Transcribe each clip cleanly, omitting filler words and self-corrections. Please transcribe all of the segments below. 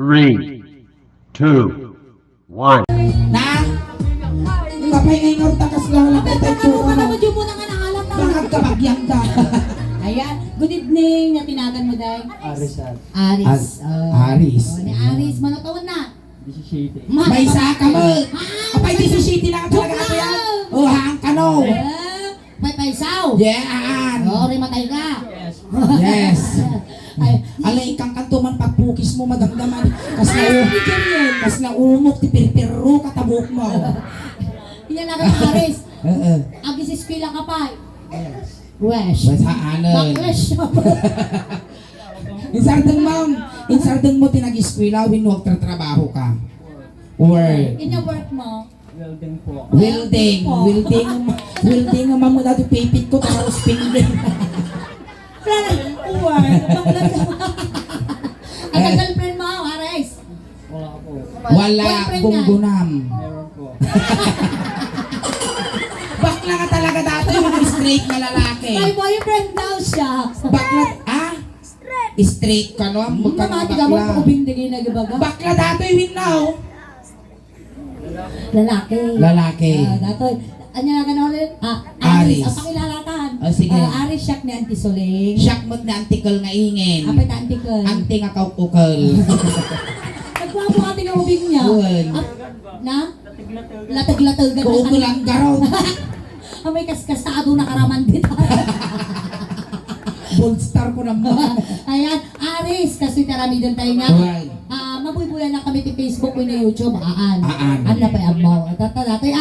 3, 2, 1. Na? Kapay ngayon takas lang lang ito tsura mo. Medyo mo na nga nakalat na. Bakit ka magyang ka? Ayan, good evening. Natinagan mo dahil. Aris. Aris. Aris. Ni Aris, manatawon na. 17. May saka mo. Kapay 17 na ka talaga ito yan. Oh, hang ka no. May paisaw. Yan. Oo, rin matay ka. Yes. Ay, Alay kang kantuman pagpukis mo madamdaman. Kas na umok ti pirpiro katabok mo. yan lang ang Aris. Oo. Agis eskwela ka pa. Yes. Wesh. Basta anon. Bakwesh. Insardeng mo tinag-eskwela win wag trabaho ka. Work. In your work mo. Welding po. Welding ang mamu dati pipit ko tapos pingin. Work. Ang girlfriend mo, Aris. Wala po. Wala Boyfriend gunggunam. Meron po. Bakla ka talaga dati yung straight na lalaki. May boyfriend daw siya. Bakla, straight ka no? Bukang Mamati ka mo, bakla. pakubindigay na gabaga. Bakla dati win now. Lalaki. Lalaki. Datoy. Anya na ka ulit? Aris. Ang pakilalakan. Sige. Aris siyak ni Auntie Soling. Siyak mo't na antikal nga ingin. Apay ta Auntie Kel. Anti nga kaukukal. Nagwapo ka tinubig niya. Well. Na? Latag-latag. Kukulang garaw. May kaskastado na karaman dito. Bold star ko naman. Ayan, Aris, kasi karami doon tayo nga. Well. Mabubuyan na kami ti Facebook ko na YouTube, aan. Aan. Ano pa yung amaw? Datoy,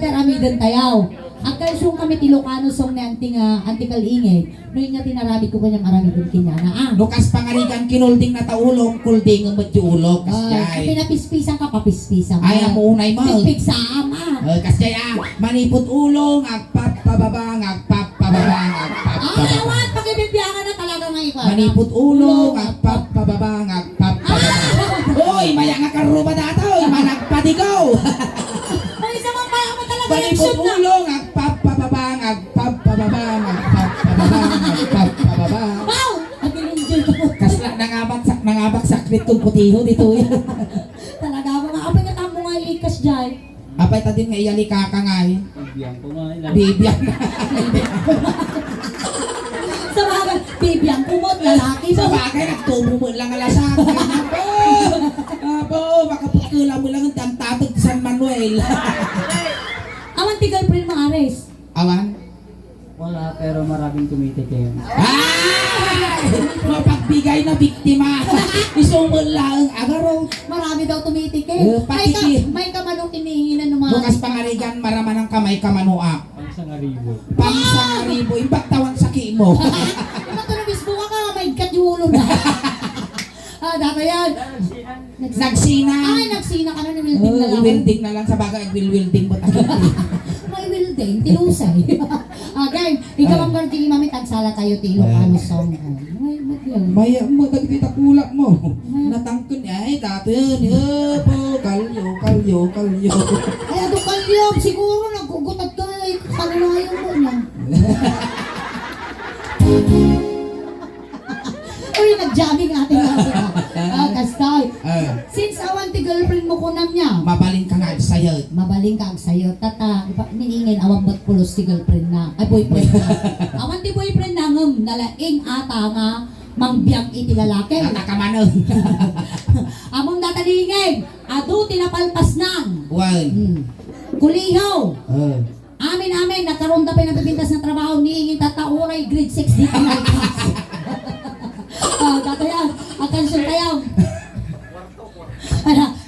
karami doon tayo. Ang kaisong kami ti Ilocano song na antikal ingay. Noy nga tinarami ko kanyang arami doon kinyana. Lukas pangarigan kinulding na taulong, kulding ang madjulog. Kapag Kasyay. napispisan ka, papispisan ka. Ay, amo unay mo. Pigpig sa ama. Kasyay manipot ulong, agpap pababa, agpap pababa, agpap pababa. Awan, pag-ibibiyangan na talaga ng ikaw. Manipot ulong, agpap pababa, agpap pababa. Hoy, maya nga karuba datoy, managpadigaw. Ay, isa mo talaga yung Manipot shoot na. ulong, agpap pababa, agpap pababa, agpap pababa, agpap pababa. Wow! Ang enjoy ko. Kasla nangabak sakrit kong putiho dito. Talaga ba nga? Apay ka tamo nga ikas dyan. Apay ta din nga iyali kakangay. Bibigyan ko nga ilang. Bibiyang na. Sa bagay, bibiyang kumot, lalaki Sa mo. bagay, nagtubo mo lang alasak. Apo, makapagkula mo lang ang tantatag San Manuel. Awan ti girlfriend mo, Aris. Awan? Wala, pero maraming tumitikim. Ay! Mapagbigay na biktima. Isumul lang ang agaro. Marami daw tumitikin. Patikin. May kamanong inihingan ng mga... Bukas pangarigan, maraman ang kamay kamanuak. Pag sa ngaribo. Pangsangaribo, imbak tawan sa kimo. Iba to na mismo ka, may katyulo na. Dato yan. Nagsina. Ay, nagsina ka na ni Wilding na lang. Wilding na lang sa bagay, will-wilding mo tayo. May Wilding, tilusay. Gang, ikaw ang garting mami, tagsala tayo ti Ilocano song. Ay, magyang. Maya mo, dagkita kulak mo. Natangkon, ay, dato yun. Kalyo. Ay, ato kalyop, siguro nagkugutat ka eh. Kalulayo mo na. Uy, nag-jamming ating natin. Kastay. Since awan ti girlfriend mo kunam niya, Mabalin ka nga sa'yo. mabaling ka sa'yo, tata, niingin awang ba't pulos ti girlfriend na, ay boyfriend na. Awan ti boyfriend na ngam, nalaing ata nga, mangbiyang iti lalaki. Natakamanong. Among datalingin, adu tinapalpas nang. One. Kulihaw. Amin, nagkaroon na pa yung nabibintas ng trabaho, niingin tatauray, grade 6 dito na ikas. Dato yan, atensyon kayo.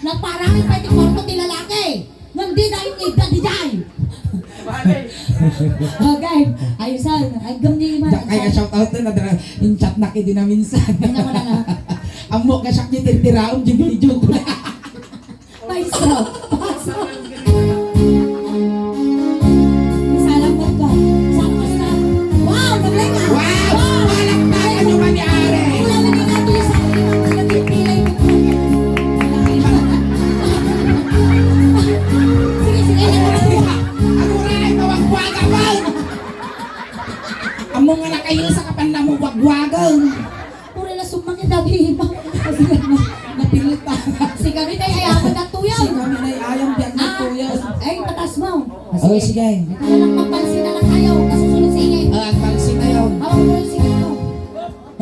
Nagparangin pa yung kwarto ti lalaki. Nandi na yung edad di jay. Okay, ayusan, ay gamni man. Kaya shout out na dara in chat na kidi na minsan. Ay naman na. Amo ka sak ni tirtiraom jud video ko. Maestro. Salamat ka. Salamat ka. Wow, naglenga. Wow! Palakpakan yung mangyari! Wala na nga natin sa akin ang nagpipilay ko. Sige. Ano rin, mawagwaga mo! Amo nga na kayo sa kapan na mo wagwagang. Pura na sumangin dati. Napilit kami tayo ayaman na tuyaw. Si kami na ayang biyak na tuyas. Ay, patas mo. Oh, sige. Ito lang magpansin na lang tayo. Kasusunod sa ingay. Ang pansin na yun. Hawak mo yung sige ko.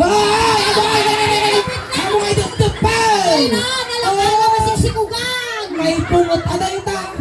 Ay! Amo ay dugtugpal! Ay na, nalagay ka masiksikugan. May pungot aday ta.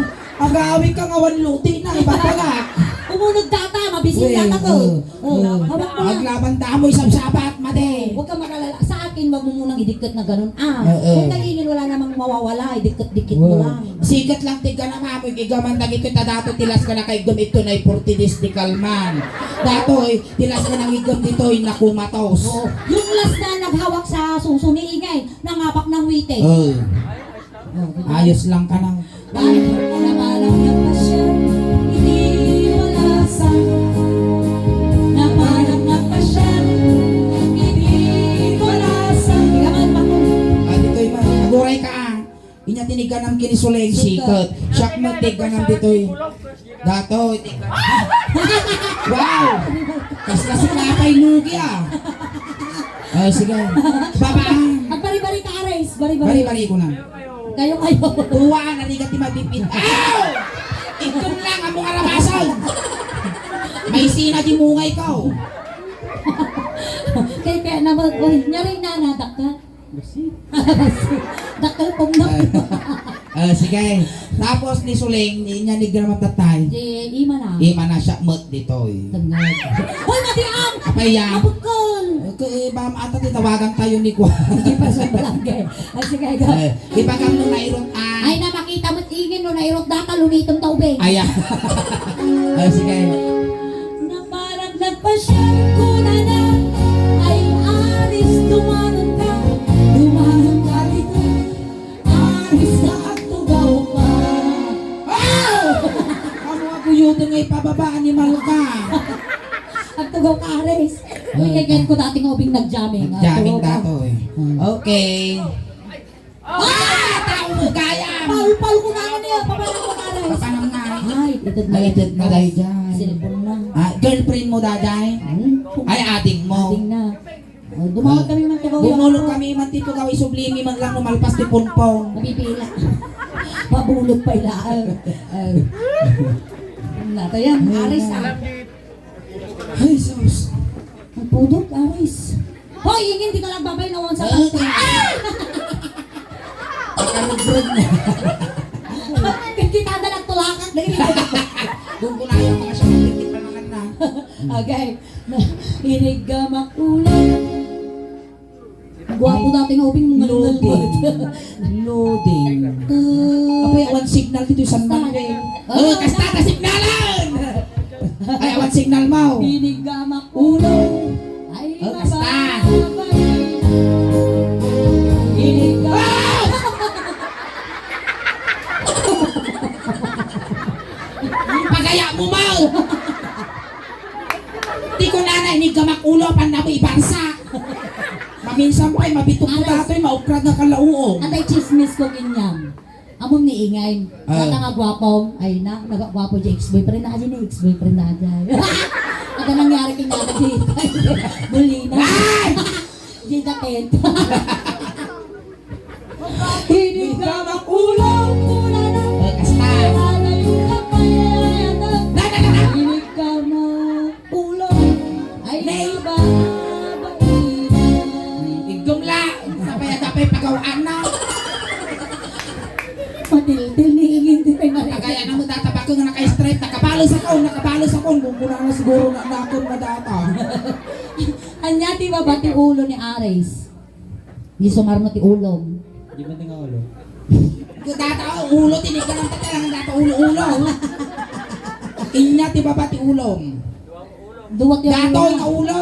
Agawi ka nga luti na ibabagak. Umunod data, mabisin data ko. Hawak mo lang. Aglaban ta mo isang sabat made. Huwag ka magalala. Sa akin, wag mo munang idikit na ganun. Oo. Kung kainin wala namang mawawala, idikit-dikit mo lang. Sikat lang tiga na mamoy igaman dagito ta dato tilas ka na kay gum ito na 40 days di kalman. Datoy tilas ka nang igum ditoy na kumatos. Oo. Yung last na naghawak sa suso ni Ingay, nangapak ng wite. Oh. Ayos lang ka nang. Dahil namarang na pa siya, iniwalasan. Namarang na pa siya, iniwalasan. Di ka man pako. Ditoy man aguray ka ang. Inya tiniganam kini suleng sikat. Siyak mo tiganam ditoy. Datoy tiganam. Wow! Kasi kapay lugi ah. Ay sige. Babaan. At bari-bari ka, Ares. Bari-bari. Bari-bari ko na. Kayo. Tuwa na ligat ti mabipit. Aw! Ikum lang ang mga rabasan. May sina di mungay ka. Kaya naman, uy, nyari na nadak ka. Basi. Dakal pong na. Sige. Tapos ni Suling, niya ni Gramat Tatay. Di, ima na. Ima na siya mat dito eh. Tangad. Hoy, matiang! Kapayang. Abukol! Bam ata titawagan tayo ni Kwa. Hindi pa sa balangge. Ay, sige, go. Ipagam no na irot ah. Ay, na makita mo't ingin no, nairot data, lumitong taubeng. Aya. Sige. Na parang nagpasyang kuna na, ay alis, dumanon ka rito, alis na at tugaw pa. Wow! Ano ako yun ngay pababaan ni Maluka. At tugaw ka, Aris. Uy, kaya ko dating obing nag-jamming. Jamming dato eh. Okay. Tao mo gaya. Pal ko na niya, papalang ko, Aris. Papanang nga. Ay, itad na. Ay, itad na dahil dyan. Silipon na. Girlfriend mo daday? Ay, ating mo. Ating na. Dumawag kami man tugaw. Bumulog kami man tito gawin sublimi man lang numalpas ti punpong. Mapipila. Mabulog pa ilaan. Nato yan, Aris ah. Ay, sus. Ang pudok, Aris. Hoy, ingin, di ka lang babay na sa kante. Pagkalubrod na. Kita na lang tulakak na Doon ko na yung mga siya magkikit pa naman na. Okay. Hinig ka makulay. Gwapo dating uping mga Loading. Loading. Apay, awan signal dito sa manway. Oh, kasta na signalan! Ay, awan signal mo. Hinig ka makulay. Ay, Kasta. mababay. Hinig ka. Pagaya mo, Mau! Di ko nanay, ni gamakulo, panaboy ibansa. Maminsan mo ay mabitong mo dato'y maukrad na kalauong. Antay chismis ko kinyam. Among niingay. Ah. Kata nga gwapong. Ay na, nagagwapo dyan. Ex-boyfriend na dyan. Ex-boyfriend na dyan. Ang nangyari kay nga dito. Bulina. Ay! Dita kent. Hindi ka makulong kula na. Kasta. Lalayo ka pa yan. Na! Hindi ka makulong. Ay babae na. Igumla! Sapay pagawaan na. Matil-til niingin din tayo Kagaya na mo databak ko nga naka-stripe, nakabalos ako. Kung kuna na siguro na nakon na data. Anya ti ba ti ulo ni Ares? Di sumarno ti ulong. Di ba tinga ulo? Kung data ulo, tinigan ang tatalang data ulo. Inya ti baba ti ulong. Duwat yung Dato ka ulo.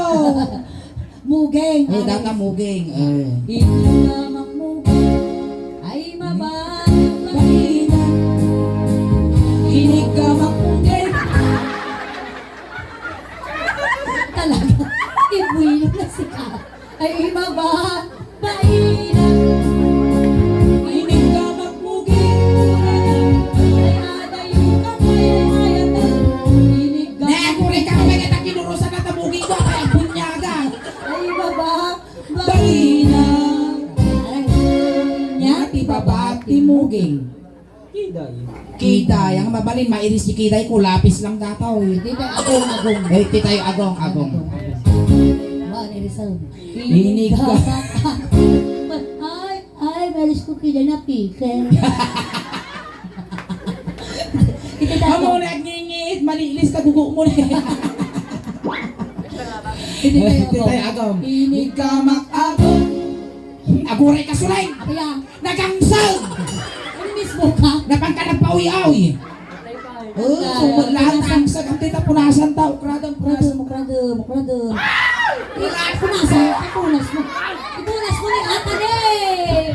Mugeng. Oh, data muging. Ilamak mugeng. Ay mababainan. Inig ka mapuging. Talaga. Ibuilog na si Ka. Ay mababainan. Inig ka mapuging. Ay adayo ka mayayatan. Inig ka. Nakuray ka kapag kita kinurusan na tabuging ko. Kaya bunyaga. Ay mababainan. Aray. Nya ti baba Ing. Kiday. Kiday, ang mabalin, mairis si Kiday ko, lapis lang dataw. Hindi tayo agong. Eh, titayo agong. Wan, Erisal. Inig ka. Ay, malis ko kila na pikel. Amo nagngingit, malilis ka gugo mo na. Hindi tayo Titayo agong. Inig ka Agong. Aguray ka sulay. Kaya, Nagangsag. ano mismo ka? Napangkanap pa uyaw. Lahat ang sag ang tita punasan tao, kradang punasan. Mukradem. Punasan, ipunas mo. Ipunas mo ni ata eh.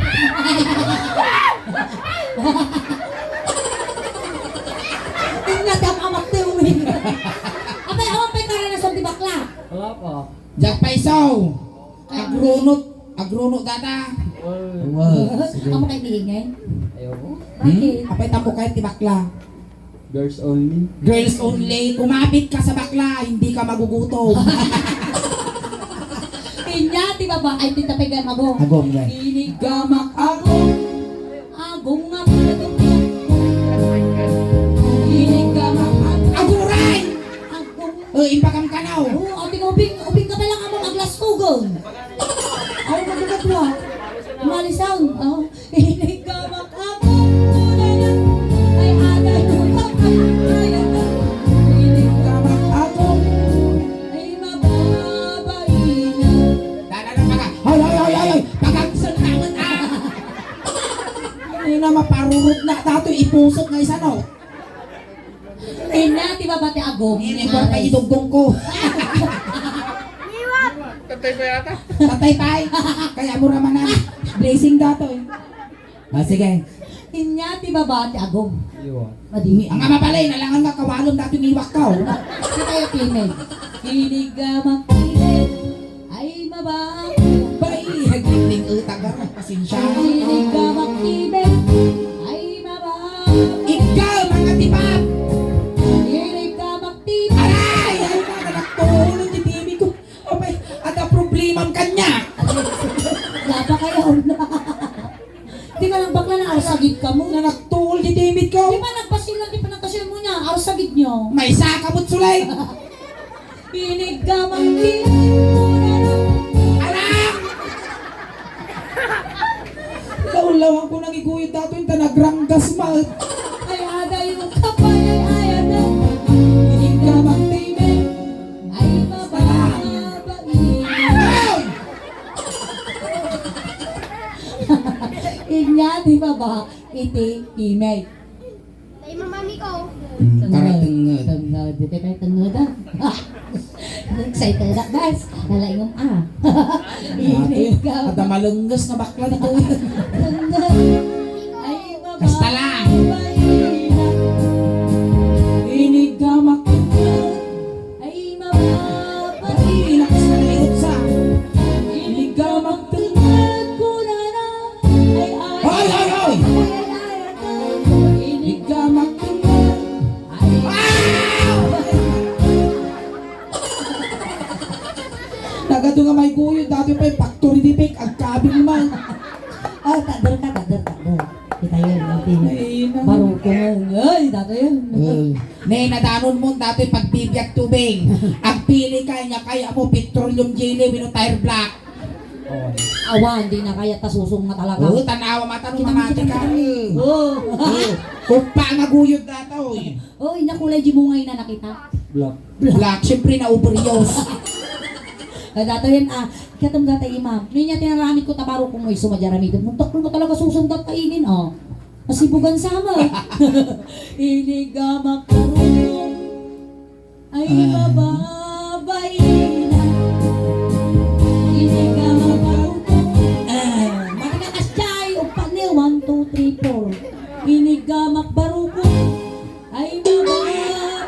Tingnan ang amak te umin. Abay, awan pa'y karanasan di bakla. Wala pa. Jak paisaw. Agrunot data. Amo kay niingay. Ayoko. Bakit? Apay tampo kahit ti bakla. Girls only. Girls only. Kumapit ka sa bakla, hindi ka magugutom. Inya, di ba ba? Ay, tita pegan mo. Agong ba? Inig Gamak agong. agong nga pala itong Inig gamak agong. Aguray! agong. Impakam ka na. Oo, ubing ka pa lang amo maglas ugong. Ay, magkakatwa. Umalisaw. Oh, inig ka makapong muna lang. Ay, agay nung kapag-ayan na. Inig ka Gamak agong. ay mababain na. Dada na paka. Hoy! Pagagsan naman Ay na maparurot na. Dato ipusok nga isa no. Ina, di ba bate agong? Ini ko pa idugdong ko. Tatay pa Kaya mo raman na. Blessing dato eh. Sige. Inya, di ba bate agong? Iwan. Madimi. Ang ama palay, nalangan nga kawalon dato yung iwak ka. Di tayo pinig. Pinig ka magpinig. Ay mababain. Bay, hagling utagar. Pasensya. Pinig ka magpinig. Ay mababain. Ikaw, mga tipap. Pinig ka magpinig. Aray! Ay, nakakatulong yung TV ko. Abay, ada problema ang kanya. Lapa kayo na. Di ba lang bakla na arsagid ka mo? Nanaktul yung TV ko. Di ba nagpasil lang, di pa nagpasil mo niya, arsagid nyo. May sakabot sulay. Pinig ka magpinig. Muna lang. Alam! Kaulawan ko nang iguyod dato yung tanagranggas mal. Ay ada yung kapay ay ayan na. Pinig ka magtibig. Ay mababain. Ay! Inya, di ba ba? Iti, imay. Tay mamami ko. Karatengod. Tengod. Dito kayo tengod ah. Excited na, guys. Nalaingom Inig ka. Ada malunggas na bakla dito. Tengod. Ay Kasta lang. mababain na. Pinig ka magtibig. Ay mababain. Inakas na naiot sa. Pinig ka magtibig. Tengod ko na na. Ay Hoy! ay Pinig ka magtibig. Tagado nga may guyod, dati pa yung factory defect, agkabing man. Oh, takder ka, takder. Kita yun, nanti. Ay, na. Baru ko ay, dato yun. Nay, nadanon mo dati pagbibiyag tubig. Agpili ka niya, kaya mo petroleum jelly, wino tire black. Awan, di na kaya tasusong na talaga. Oo, tanawa mata nung mamati ka. Oh. Kung pa nga guyod data, oy. Oh, inakulay di mo ngayon na nakita. Black. Black, syempre na uberios. Dato yan katong data imam. Niya tinaramit ko tabaro kung may sumadyaramid. Muntok mo talaga susundat kainin Masibugan sama. Inigamak karunong ay mababain na. Inigamak karunong Matinakas jay upan ni 1, 2, 3, 4. Inigamak barukong ay mababain.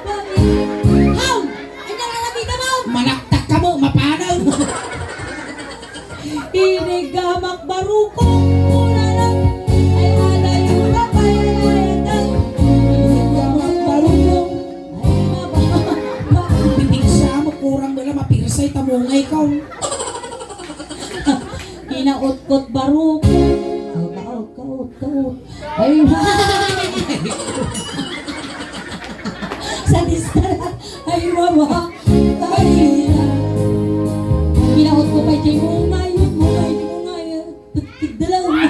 Haw! Ay nalalamig na mo! Manaktak ka mo, mapanaw. Inigamak barukong muna lang ay halayo na payayayan. Inigamak barukong ay mababain. Pitig siya mo, kurang nila mapirsay, tamungay ka. Inautkot barukong. Kaot. Ay Ay, sa distarat. Ay, mama. Ay, pinahot ko pa kay Mungay. Mungay. Tigdalaw na.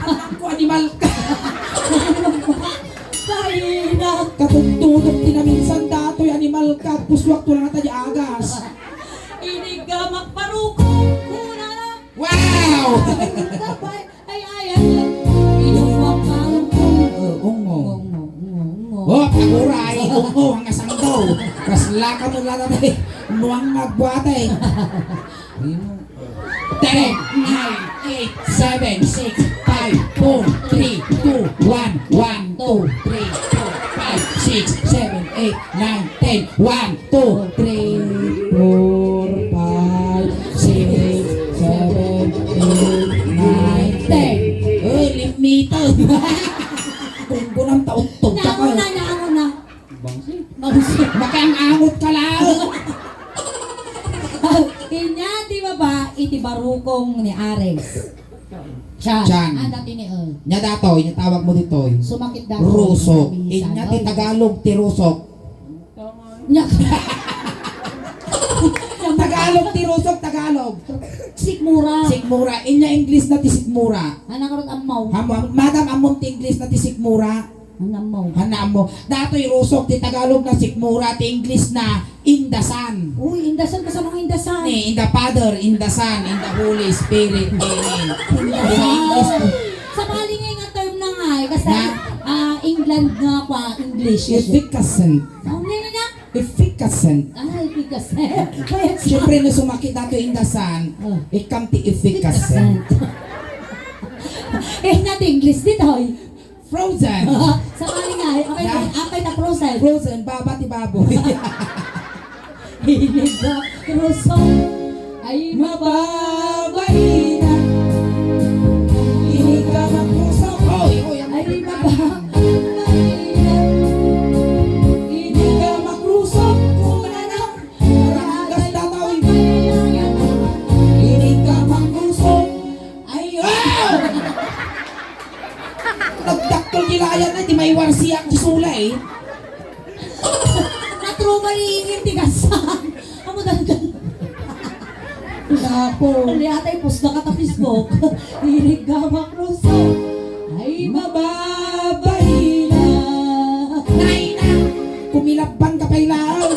Alam ko, animal ka. Ay, na. Katugtugog tinaminsan dato'y animal ka. Puswak to lang ata di agas. Inigamak parukong kuna na. Wow! Ay, ayan. Inuwang parukong. Ungo. Ungo. Oh, paguray. Ungo, ang asanggaw. Kasla ka mo lang natin. Nuwang nagbuhatay. 10, 9, 8, 7, 6, 5, 4, 3, 2, 1, 1, 2, 3, 4, 5, 6, 7, 8, 9, 10, 1, 2, 3, 4, 5, 6, 7, 8, 9, 10. Oh, limito. Kung gunang taon-tog ka ko. Naangon na. Bangsi. Magusin. Bakang angot ka lang. Inya, di ba ba, iti barukong ni Ares. Chan. Ah, dati ni Nya datoy, nya tawag mo ditoy. Sumakit dati. Rusok. Inya ti Tagalog ti rusok. Nya. Tagalog ti rusok, Tagalog. Sikmura. Sikmura. Inya English na ti sikmura. Anak karot amaw. Madam amon ti English na ti sikmura. Anamaw. Hanaan mo. Datoy rusok ti Tagalog na sikmura, ti English na indasan. Uy, indasan ka sa mga indasan. In the Father, in the Son, in the Holy Spirit. Amen. Indasan. Sa malingay nga term na nga, kasi England nga kwa English. Efficacy. Ano na? Efficacy. Ay, bigas. Siyempre na sumakit dato indasan, ikam ti efficacy. Natin English dito. Frozen. Sa malingay, apay na frozen. Frozen, baba ti baboy. Hinig na krusong ay Mababay na. Hinig ka magpusok. Oy, oy, ay mababay na. hinig ka magpusok. Kung anak, marangas datoy. Hinig ka magpusok. Ay, wow! Nagdaktol nilayan na, di may warsiyak di sulay. Natruma iingin tigasan. Amo dandan. Napo. Ano yata yung post na katapis-book. Hinig ka makrusong ay Mababay na. Nay na. Kumilabban ka pa ilaw.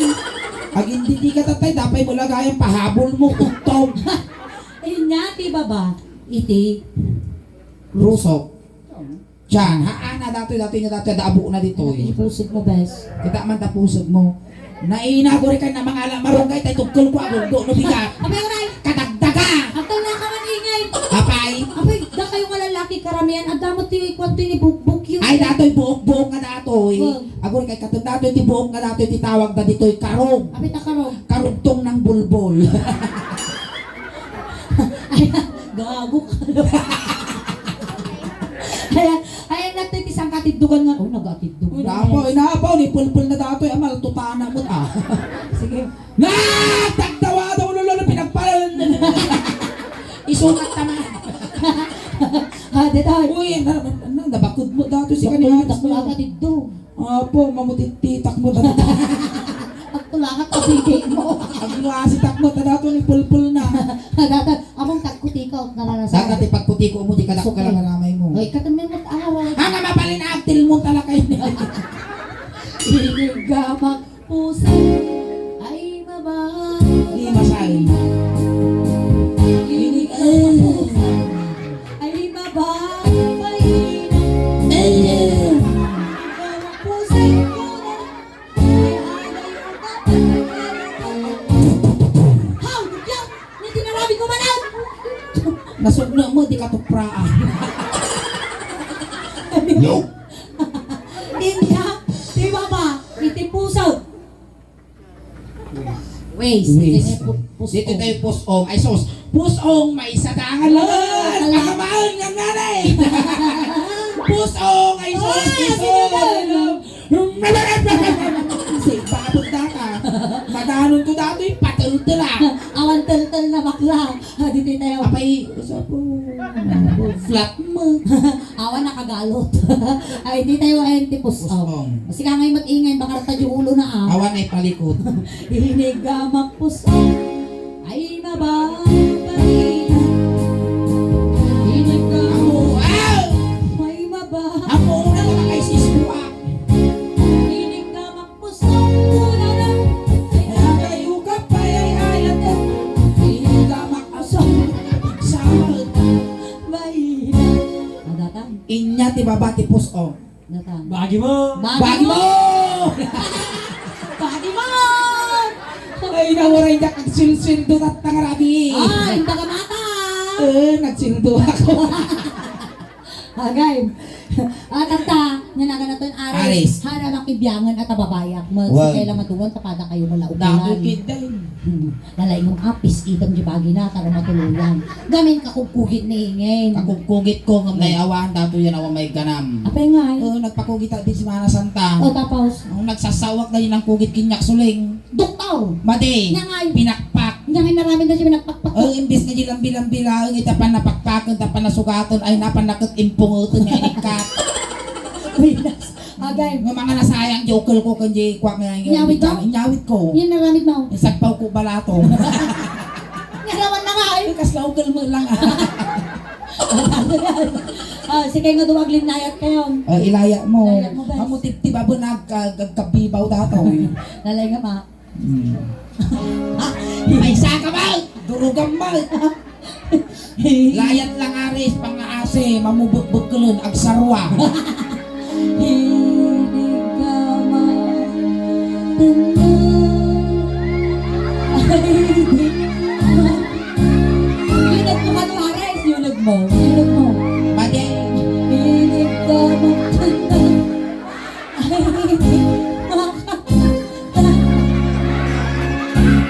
Ag hindi ka tatay, dapay mo lagayan pahabol mo, utog. Inyati baba. Iti. Rusok. Diyan, haana datoy niya datoy, daabo na dito. Ipusig mo, bes. Kita man tapusog mo. Nainagore ka na mga marunggay, tay tugkol ko agundo, no bigat. Apay ko na Kadagdaga. Atay na ka man ingay. Apay. Apay, da kayo nga lalaki karamihan. Ang damot ti kwanto ni bukbuk yun. Ay datoy buok-buok nga datoy. Oh. Agore kay katong datoy ti buok nga datoy ti tawag na ditoy karog. Apay na karong. Karugtong ng bulbol. Ay, gago ka. Ay, natin isang katiddugan nga. Oh, nag-atiddugan. Inapaw, ni pulpul na datoy, amal, tutana mo ta. Sige. Na! Tagtawa daw lolo, pinagpalan. Isukat naman. Detay. Uy, nabakod mo datoy si Uy, kanina. takulakat ito. Apo, mamutititak mo datoy. Pagtulakat ka bigay mo. Agluasitak mo, tadato ni pulpul na. Data, among tagkutikaw naranasan. Dagat ipagputi ko mo, di ka ka lang aramay mo. Ay, katamay mo't awa. Hanga mapalin na aktil mo talakay niya. Inigamak puso ay mababa. Di masahin. Inigamak puso ay mababay na. Inigamak puso ay How? Yan! Hindi tinarabi ko manan! Nasugno mo, di ka tupraan. Nope. Inya, di ba ba? Iti puso. Ways. Dito tayo pusong. Ay sos, pusong may sadangan lang. Kakamahal nga nga na eh. Pusong ay sos, pusong. Say, babot na ka. Madanon ko dato yung patul-tula. Awan tel-tel na bakla. Dito tayo. Apay, sa po, flat mo. Awan nakagalot. Ay, di tayo entipos. Pusong. Kasi ka ngayon mag-ingay, baka ratad yung ulo na Awan ay palikot. Hinigamak pusong ay mababalinan. Hinigamak Ako, may mababalinan. Ako una naman kay siswa. Hinigamak pusong muna na. Kaya kayo ka pa ay ayat ko. Hinigamak asong samad. Mainan. Nadatang. Inya ti babati pusong. Datang. Bagi mo! Bagi mo! Bagi mo! Ay, nawaray na kag silsildo at tangarabi. Ay, taga-mata! Nagsildo ako. Agay. At ata, nanaga na to yung Aris. Aris. Hana makibiyangan at ababayak. Wow. Magsikay matuwan, tapada kayo mula upulan. Dako kiday. Lalay mong apis, itam di bagi na, tara matuluyan. Gamin ka kukugit ni ingin. Kakugkugit ko ng may awan, dato yan awan may ganam. Apay nga eh. Nagpakugit din si Mana Santa. O tapos, Ang nagsasawak na yun ang kugit kinyak suling. duktaw! Madi, Nangay. pinakpak. Hindi nga marami na siya nagpakpak. Imbis na jilang bilang-bilang, itapan napakpakan, tapan nasugaton, ay napanakot impungutan nga inikat. Winas. Agay. Ng mga nasayang jokel ko kanji kwak nga Inyawit mo? Inyawit ko. Yan naramid mo. Isagpaw ko balatong. Nalawan na nga eh. Kas laugal mo lang. Sige nga duwaglin nayat kayo. Ilaya mo. Ilaya mo, guys. Amo tip-tiba po nagkabibaw dato. Lalay nga ma. Ay saka ba? Durugang ba? Layat lang aris, pang-aase, mamubot-bot ko nun, agsarwa. Hinig ka matanda. Yunag mo ka Pares. Yunag mo. Yunag mo. Madi, Hinig ka matanda. Hinig makakata.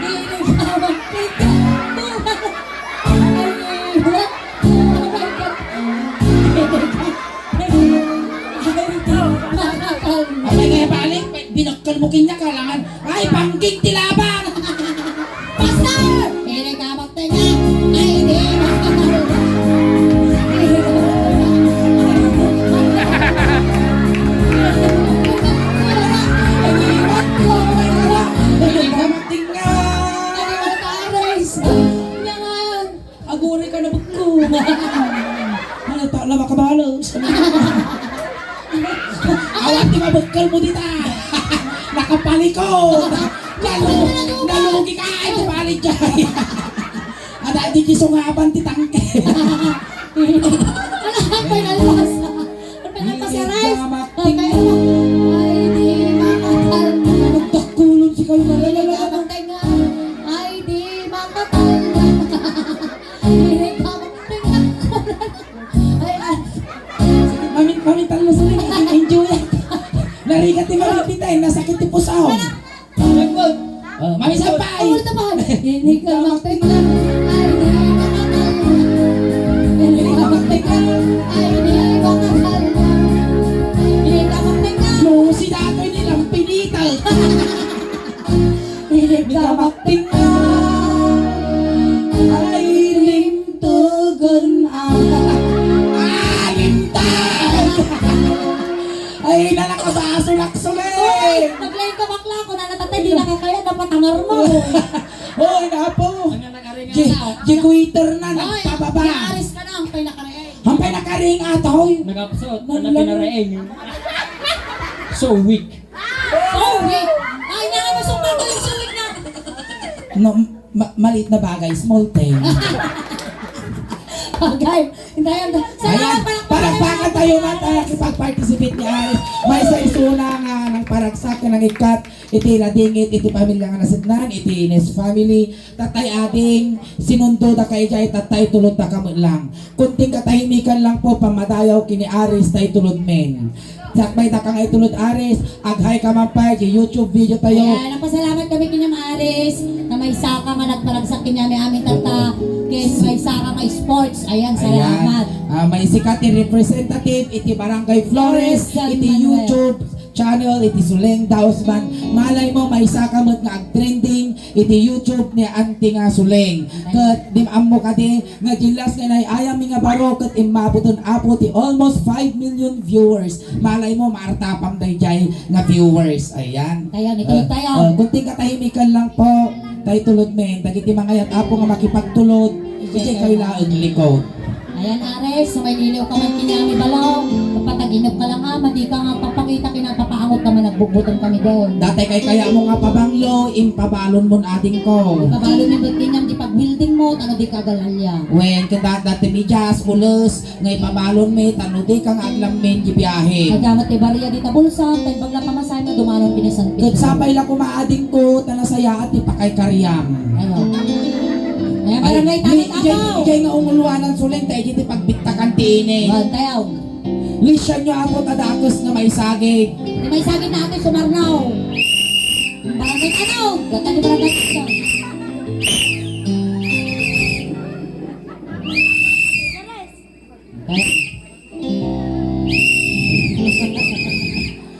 Hinig ka matanda. ay kaya balik, binakal mo kinya kalangan. Ay, pangging tilabang! Basta! Hinig ka magtinga! Ay, hindi makakalala! Iniwan ko! Hindi ka matingan! Iniwan ka, Aris! Yan! Aguri ka na bagko. Ano ta, lama ka balos. Awat di mabagkal mo dita. Nakapalikot. Nalugi ka ay di dyan. Ada di kisungaban ti tangke. Apa yang lepas? Apa yang lepas ya, Rais? Ay, di makatal. Nagtakulon si kayo na Hinig ka magtinga. Ay, di makatal. Hinig ka magtinga. Ay, ay. Mamintal na sa rin. Enjoy. Narigat ni Maripitay. Nasakit ti pusahon. Mami sampay. Ulit na ba? Hinig ka magtinga. Ay, di makatal. Hinig ka magtinga. Ay, di makatal. Hinig ka magtinga. No, si datoy nilang pinital. Hinig ka magtinga. Ay, limtugon Alintag! Ay, nalakabaso naksulit! Naglayin ka bakla ko na natatay, di nakakaya, dapat tangar mo. Hoy, napo! Jikuiter na, Ay, nagpababa! naaris ka na, ang pinakarain. Hampay nakaring atoy! Nagapsot, ano pinaraing. So weak. Oh, wait. Ay, nakakasumpa ko yung sulit na. No, maliit na bagay, small thing. Okay, hintayin. Ayan, Salamat palakpakan tayo man tayo nakipag-participate ni Aris. May sa isuna nga ng paragsak na nangikat. Iti ladingit, iti pamilya nga nasidnan, iti Ines family. Tatay ading, sinundo da kay jay, tatay tulod da kamot lang. Kunting katahimikan lang po, pamadayaw kini Aris, tay tulod men. Sakbay da ka nga itulod Aris, aghay ka man pa, di YouTube video tayo. Ayan, napasalamat kami kanya Maaris na may saka nga nagparagsak kanya may aming tata. Kes may saka nga sports. Ayan, salamat. May sikat ni representative, iti Barangay Flores, San iti Manuel. YouTube channel, iti Suleng Dausman. Malay mo, may sakamot nga ag-trending, iti YouTube ni Auntie nga Suleng. Kat dim ammo kadi nga gilas nga nay ayam mi nga baro kat imabuton apo ti almost 5 million viewers. Malay mo maartapang dayjay nga viewers. Ayan. Tayo, nitulog tayo. Kunting katahimikan lang po. Tayo tulod men. Dagiti mga yat apo nga makipagtulod. Ijay kayo laang likod. Ayan, Ares, sa may liliw ka man kinyami balaw. Kapataginap ka lang ha, madi ka nga papakita kinapapaangot ka man, nagbugbutan kami doon. Dati kay kaya mo nga pabanglo, impabalon mo ating ko. Pabalo ni ba't kinyam, di pag-building mo, ano di kagalalya. Wen kita dati mi jas ulos, ngay pabalon mi tano di kang aglam men di biyahe. Kagamat kay Baria di tabulsa, tay bagla pamasahe mo, dumanon pinisan Kud sabay la kumaading ko tanasaya at ipakay karyam. Ano? Ayan, barangay tanit ako. Ijay nga umuluanan suleng tayo dito pagbiktakan tiinin. Ayan, tayo. Lisyan nyo ako tadakos na may sagig. Di may sagit na atin sumarnaw. Barangay tanong. Gata di barangay tanong.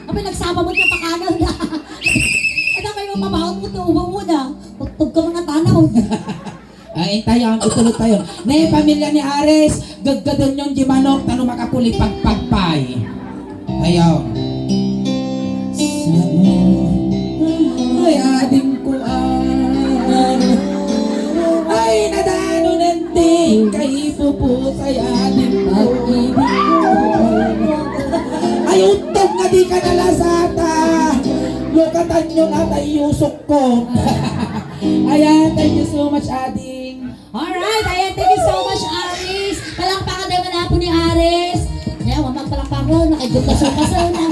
Abi, nagsama mo na pakanaw na. Ano kayo mapapahot mo, tuubang mo na. Tugtog ka mga tanaw. Ay, tayo, itulog tayo. Na yung pamilya ni Ares, gaggadon yung di manok, tano makapuli pagpagpay. Ayaw. Ay, ading ko ay, nadano nanti, kay pupusay ading ko. Ay, untog nga di ka nalasata. Lukatan nyo nga tayo yusok ko. Ayan, thank you so much, ading. Alright, ayan, thank you so much, Aris. Palakpakan tayo man po ni Aris. Ayan, wamag palakpakan, nakidukasyon na.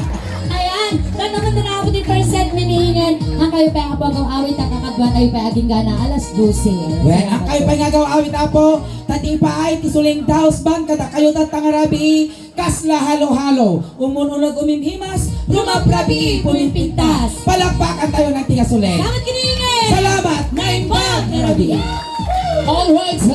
Ayan, doon naman na ako din first set minihingan. Ang kayo pa ang awit at kakadwa tayo pa aging gana alas 12. Well, ang kayo pa nga gaw awit apo, tati pa ay tisuling daos bang kada kayo tatangarabi, kasla halo-halo, umununog umimhimas, rumaprabi, pumimpintas. Palakpakan tayo ng tiga suling. Salamat kiningin! Salamat! Ngayon ba? Narabi. All right.